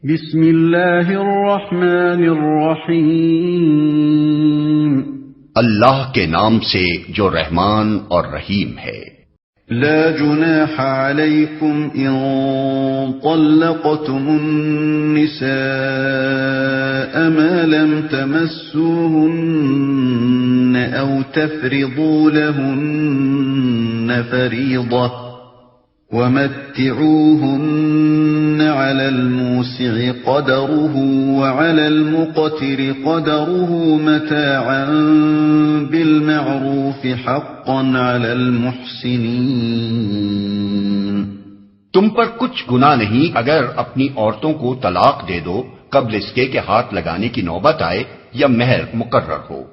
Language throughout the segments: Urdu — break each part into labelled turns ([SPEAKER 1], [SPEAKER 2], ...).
[SPEAKER 1] بسم اللہ الرحمن الرحیم،
[SPEAKER 2] اللہ کے نام سے جو رحمان اور رحیم ہے۔
[SPEAKER 1] لا جناح علیکم ان طلقتم النساء ما لم تمسوهن او تفرضوا لهن فریضة ومتعوهن على الموسع قدره وعلى المقتر قدره متاعا بالمعروف حقا على المحسنين۔
[SPEAKER 2] تم پر کچھ گناہ نہیں اگر اپنی عورتوں کو طلاق دے دو قبل اس کے کہ ہاتھ لگانے کی نوبت آئے یا مہر مقرر ہو۔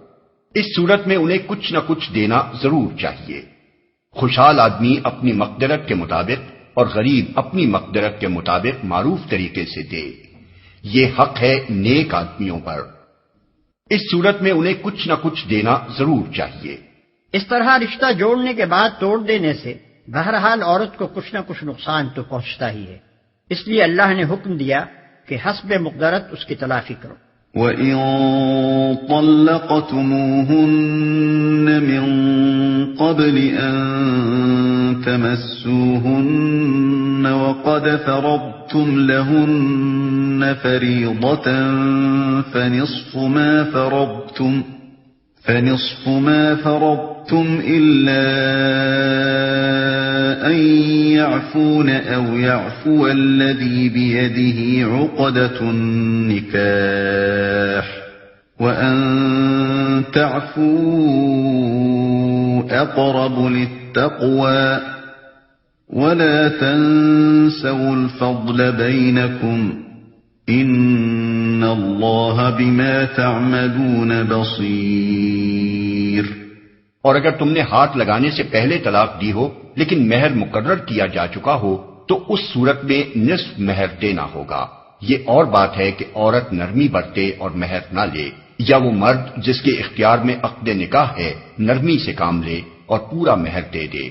[SPEAKER 2] اس صورت میں انہیں کچھ نہ کچھ دینا ضرور چاہیے۔ خوشحال آدمی اپنی مقدرت کے مطابق اور غریب اپنی مقدرت کے مطابق معروف طریقے سے دے، یہ حق ہے نیک آدمیوں پر۔ اس صورت میں انہیں کچھ نہ کچھ دینا ضرور چاہیے۔
[SPEAKER 3] اس طرح رشتہ جوڑنے کے بعد توڑ دینے سے بہرحال عورت کو کچھ نہ کچھ نقصان تو پہنچتا ہی ہے، اس لیے اللہ نے حکم دیا کہ حسب مقدرت اس کی تلافی کرو۔
[SPEAKER 1] وَإِن طَلَّقْتُمُوهُنَّ مِن قَبْلِ أَن تَمَسُّوهُنَّ وَقَدْ فَرَضْتُمْ لَهُنَّ فَرِيضَةً فَنِصْفُ مَا فَرَضْتُمْ إِلَّا أَن يَعْفُونَ أَوْ يَعْفُوَ الَّذِي بِيَدِهِ عُقْدَةُ النِّكَاحِ وَأَن تَعْفُوا أَقْرَبُ لِلتَّقْوَى وَلَا تَنسَوُا الْفَضْلَ بَيْنَكُمْ ان اللہ بما تعملون بصیر۔
[SPEAKER 2] اور اگر تم نے ہاتھ لگانے سے پہلے طلاق دی ہو لیکن مہر مقرر کیا جا چکا ہو تو اس صورت میں نصف مہر دینا ہوگا۔ یہ اور بات ہے کہ عورت نرمی برتے اور مہر نہ لے، یا وہ مرد جس کے اختیار میں عقد نکاح ہے نرمی سے کام لے اور پورا مہر دے دے۔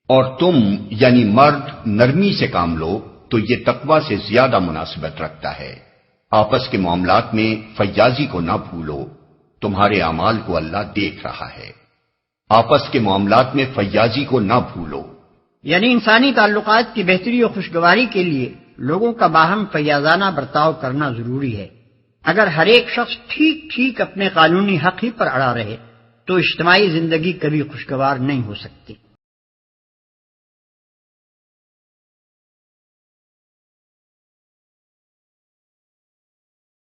[SPEAKER 2] اور تم یعنی مرد نرمی سے کام لو تو یہ تقوی سے زیادہ مناسبت رکھتا ہے۔ آپس کے معاملات میں فیاضی کو نہ بھولو، تمہارے اعمال کو اللہ دیکھ رہا ہے۔ آپس کے معاملات میں فیاضی کو نہ بھولو
[SPEAKER 3] یعنی انسانی تعلقات کی بہتری و خوشگواری کے لیے لوگوں کا باہم فیاضانہ برتاؤ کرنا ضروری ہے۔ اگر ہر ایک شخص ٹھیک ٹھیک اپنے قانونی حق ہی پر اڑا رہے تو اجتماعی زندگی کبھی خوشگوار نہیں ہو سکتی۔